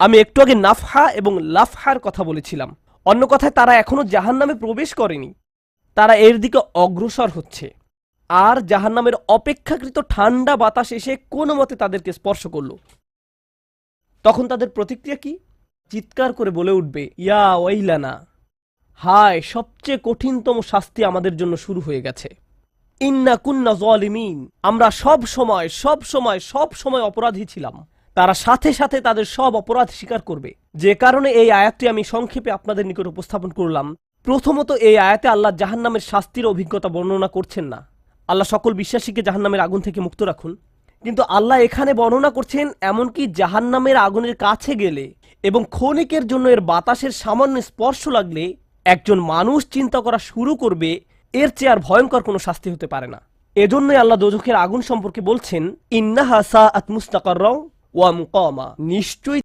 আমি একটু আগে নাফহা এবং লাফহার কথা বলেছিলাম। অন্য কথায় তারা এখনো জাহান্নামে প্রবেশ করেনি, তারা এর দিকে অগ্রসর হচ্ছে। আর জাহান্নামের অপেক্ষাকৃত ঠান্ডা বাতাস এসে কোনো মতে তাদেরকে স্পর্শ করল। তখন তাদের প্রতিক্রিয়া কি? চিৎকার করে বলে উঠবে, ইয়া ওয়াইলানা, হায়, সবচেয়ে কঠিনতম শাস্তি আমাদের জন্য শুরু হয়ে গেছে। ইন্না কুন্না যালিমিন, আমরা সব সময় অপরাধী ছিলাম। তারা সাথে সাথে তাদের সব অপরাধ স্বীকার করবে। যে কারণে এই আয়াতটি আমি সংক্ষেপে আপনাদের নিকট উপস্থাপন করলাম। প্রথমত, এই আয়াতে আল্লাহ জাহান্নামের শাস্তির অভিজ্ঞতা বর্ণনা করছেন না। আল্লাহ সকল বিশ্বাসীকে জাহান্নামের আগুন থেকে মুক্ত রাখুন। কিন্তু আল্লাহ এখানে বর্ণনা করছেন এমনকি জাহান্নামের আগুনের কাছে গেলে এবং ক্ষণিকের জন্য এর বাতাসের সামান্য স্পর্শ লাগলে একজন মানুষ চিন্তা করা শুরু করবে এর চেয়ে আর ভয়ঙ্কর কোনো শাস্তি হতে পারে না। এজন্যই আল্লাহ দোজখের আগুন সম্পর্কে বলছেন, ইন্নাহা সাআত মুস্তাকাররা ওয়া মুকামা, নিশ্চয়ই